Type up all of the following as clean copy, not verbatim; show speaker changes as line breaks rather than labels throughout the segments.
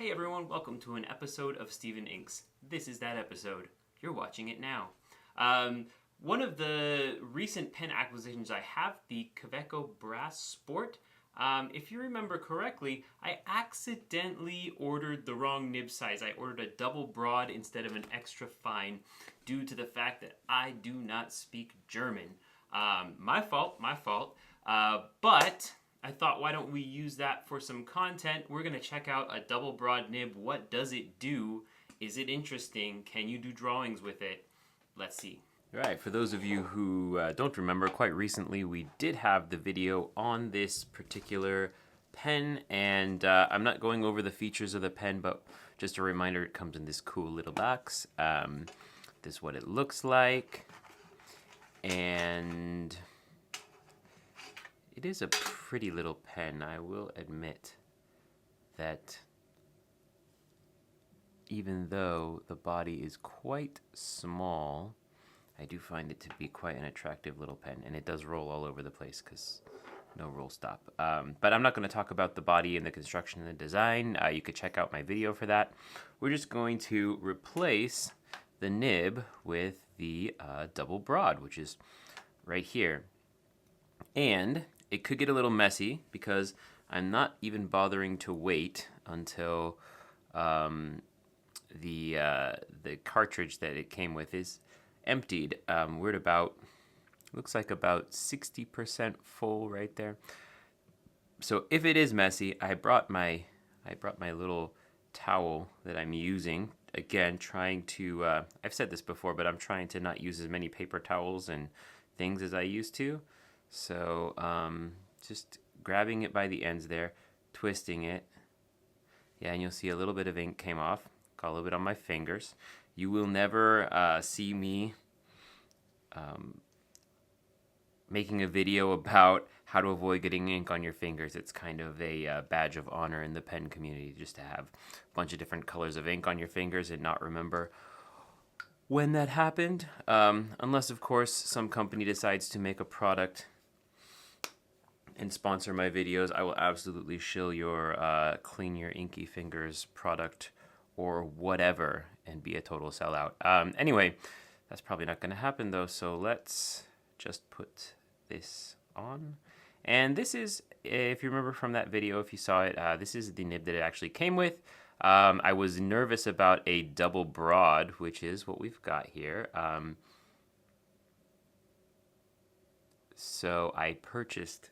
Hey everyone, welcome to an episode of Steven Inks. This is that episode. You're watching it now. One of the recent pen acquisitions I have, the Kaweco Brass Sport. If you remember correctly, I accidentally ordered the wrong nib size. I ordered a double broad instead of an extra fine due to the fact that I do not speak German. My fault. But I thought, why don't we use that for some content? We're going to check out a double broad nib. What does it do? Is it interesting? Can you do drawings with it? Let's see. All right, for those of you who don't remember, quite recently we did have the video on this particular pen, and I'm not going over the features of the pen, but just a reminder, it comes in this cool little box. This is what it looks like, and it is a pretty little pen. I will admit that even though the body is quite small, I do find it to be quite an attractive little pen, and it does roll all over the place because no roll stop. But I'm not going to talk about the body and the construction and the design. You could check out my video for that. We're just going to replace the nib with the double broad, which is right here. And it could get a little messy because I'm not even bothering to wait until the cartridge that it came with is emptied. We're at about, looks like about 60% full right there. So if it is messy, I brought my little towel that I'm using. Again, trying to, I've said this before, but I'm trying to not use as many paper towels and things as I used to. So just grabbing it by the ends there, twisting it. Yeah, and you'll see a little bit of ink came off. Got a little bit on my fingers. You will never see me making a video about how to avoid getting ink on your fingers. It's kind of a badge of honor in the pen community just to have a bunch of different colors of ink on your fingers and not remember when that happened. Unless, of course, some company decides to make a product and sponsor my videos, I will absolutely shill your Clean Your Inky Fingers product or whatever and be a total sellout. Anyway, that's probably not going to happen though, so let's just put this on. And this is, if you remember from that video, if you saw it, this is the nib that it actually came with. I was nervous about a double broad, which is what we've got here. So I purchased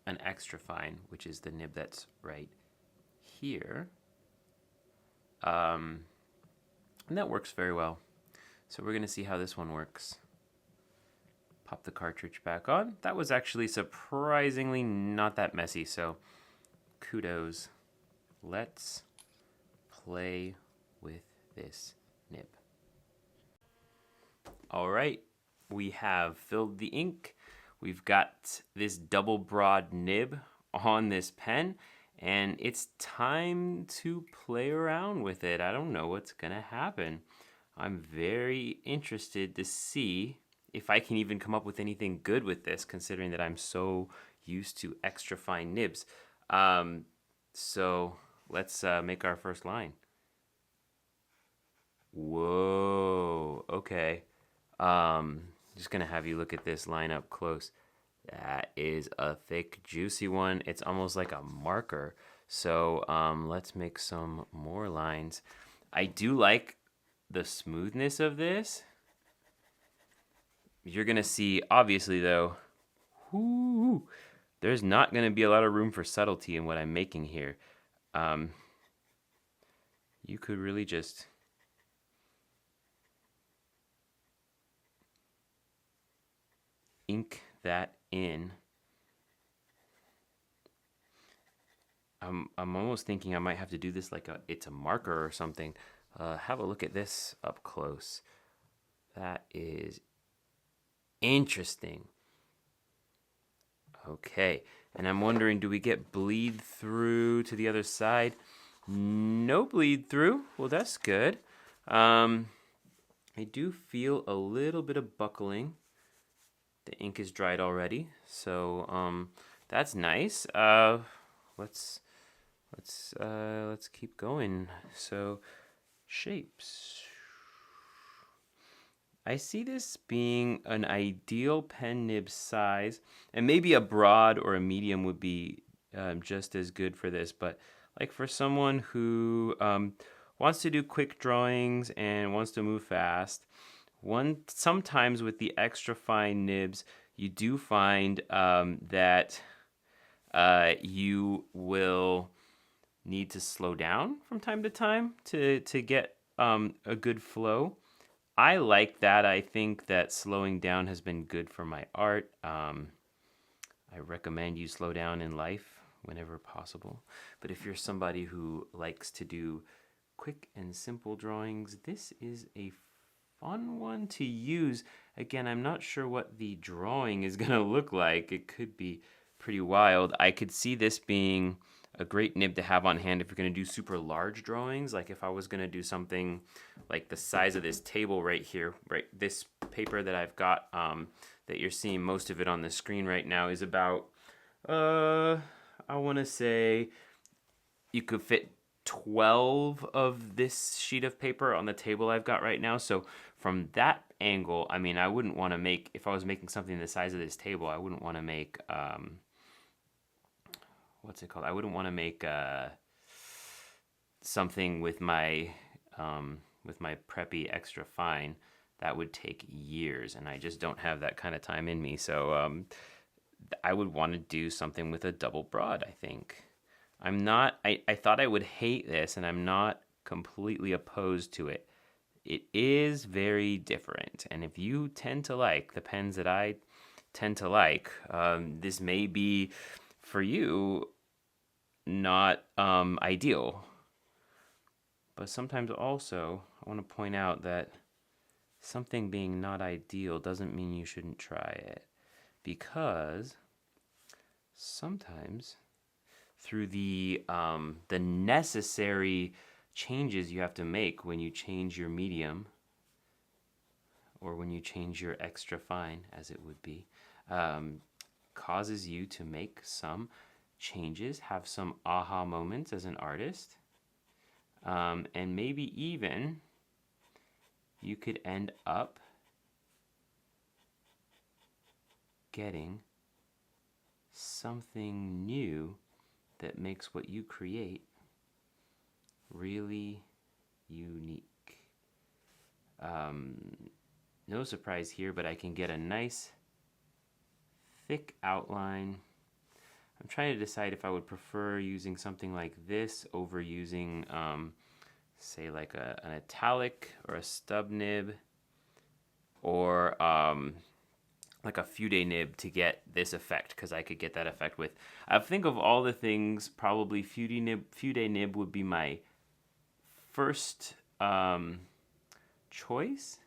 an extra fine, which is the nib that's right here. And that works very well. So we're going to see how this one works. Pop the cartridge back on. That was actually surprisingly not that messy, so kudos. Let's play with this nib. All right, we have filled the ink. We've got this double broad nib on this pen, and it's time to play around with it. I don't know what's gonna happen. I'm very interested to see if I can even come up with anything good with this, considering that I'm so used to extra fine nibs. So let's make our first line. Whoa, okay. Just gonna have you look at this line up close. That is a thick, juicy one. It's almost like a marker. So let's make some more lines. I do like the smoothness of this. You're gonna see, obviously though, there's not gonna be a lot of room for subtlety in what I'm making here. You could really just ink that in. I'm almost thinking I might have to do this like it's a marker or something. Have a look at this up close. That is interesting. Okay, and I'm wondering, do we get bleed through to the other side? No bleed through. Well, that's good. I do feel a little bit of buckling. The ink is dried already, so that's nice. Let's let's keep going. So shapes. I see this being an ideal pen nib size, and maybe a broad or a medium would be just as good for this. But like for someone who wants to do quick drawings and wants to move fast, sometimes with the extra fine nibs, you do find that you will need to slow down from time to time to get a good flow. I like that. I think that slowing down has been good for my art. I recommend you slow down in life whenever possible. But if you're somebody who likes to do quick and simple drawings, this is a fun one to use. Again, I'm not sure what the drawing is going to look like. It could be pretty wild. I could see this being a great nib to have on hand if you're going to do super large drawings. Like if I was going to do something like the size of this table right here, right? This paper that I've got that you're seeing most of it on the screen right now is about, I want to say you could fit 12 of this sheet of paper on the table I've got right now. So from that angle, I mean, I wouldn't want to make, if I was making something the size of this table, I wouldn't want to make, what's it called? I wouldn't want to make something with my preppy extra fine. That would take years, and I just don't have that kind of time in me. So I would want to do something with a double broad, I think. I thought I would hate this, and I'm not completely opposed to it. It is very different, and if you tend to like the pens that I tend to like, this may be for you not ideal. But sometimes also I want to point out that something being not ideal doesn't mean you shouldn't try it, because sometimes through the necessary changes you have to make when you change your medium, or when you change your extra fine, as it would be, causes you to make some changes, have some aha moments as an artist, and maybe even you could end up getting something new that makes what you create really unique. No surprise here, but I can get a nice thick outline. I'm trying to decide if I would prefer using something like this over using, say, like an italic or a stub nib, or like a fude nib to get this effect, because I could get that effect with. I think of all the things, probably fude nib would be my first choice.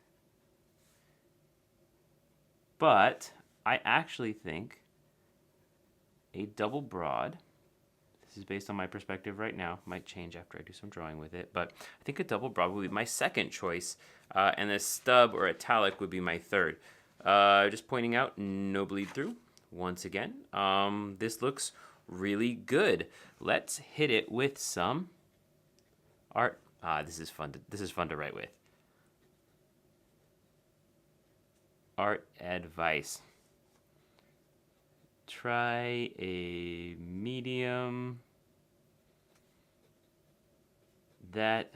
But I actually think a double broad, this is based on my perspective right now, might change after I do some drawing with it, but I think a double broad would be my second choice, and a stub or italic would be my third. Just pointing out, no bleed through once again. This looks really good. Let's hit it with some art. This is fun to write with. Art advice. Try a medium that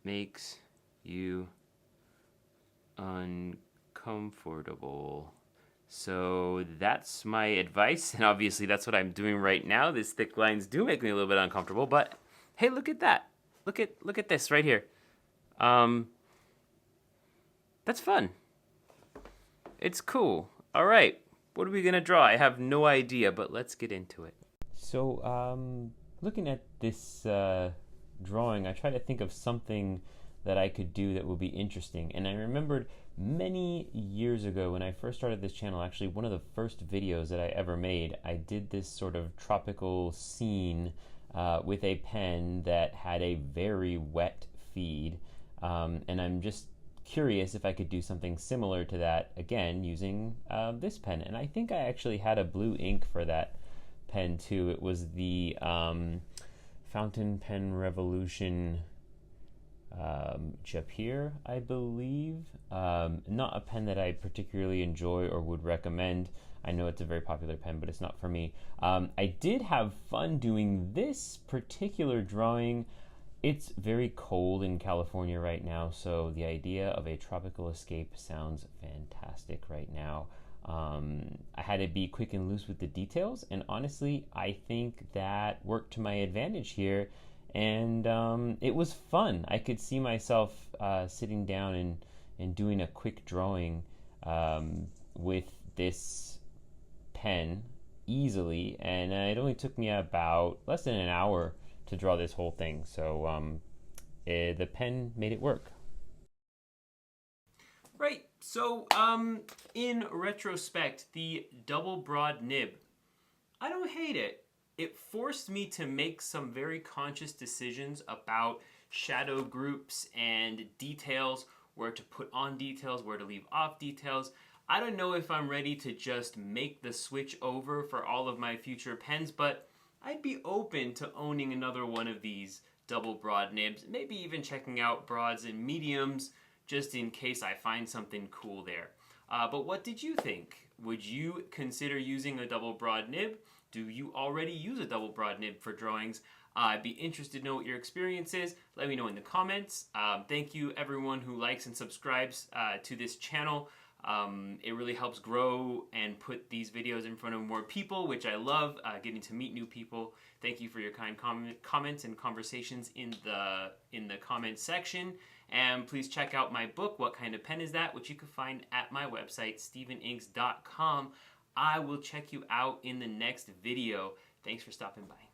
makes you uncomfortable. So that's my advice, and obviously that's what I'm doing right now. These thick lines do make me a little bit uncomfortable, but hey, look at that. Look at this right here. That's fun. It's cool. All right, what are we gonna draw? I have no idea, but let's get into it. So, looking at this drawing, I try to think of something that I could do that would be interesting. And I remembered many years ago when I first started this channel, actually one of the first videos that I ever made, I did this sort of tropical scene with a pen that had a very wet feed. And I'm just curious if I could do something similar to that again using this pen. And I think I actually had a blue ink for that pen too. It was the Fountain Pen Revolution Japir, I believe. Not a pen that I particularly enjoy or would recommend. I know it's a very popular pen, but it's not for me. I did have fun doing this particular drawing. It's very cold in California right now, so the idea of a tropical escape sounds fantastic right now. I had to be quick and loose with the details, and honestly, I think that worked to my advantage here, and it was fun. I could see myself sitting down and doing a quick drawing with this pen easily, and it only took me about less than an hour to draw this whole thing, so the pen made it work. Right, so in retrospect, the double broad nib, I don't hate it. It forced me to make some very conscious decisions about shadow groups and details, where to put on details, where to leave off details. I don't know if I'm ready to just make the switch over for all of my future pens, but I'd be open to owning another one of these double broad nibs, maybe even checking out broads and mediums, just in case I find something cool there. But what did you think? Would you consider using a double broad nib? Do you already use a double broad nib for drawings? I'd be interested to know what your experience is. Let me know in the comments. Thank you everyone who likes and subscribes to this channel. It really helps grow and put these videos in front of more people, which I love, getting to meet new people. Thank you for your kind comments and conversations in the comment section. And please check out my book, What Kind of Pen Is That?, which you can find at my website, steveninks.com. I will check you out in the next video. Thanks for stopping by.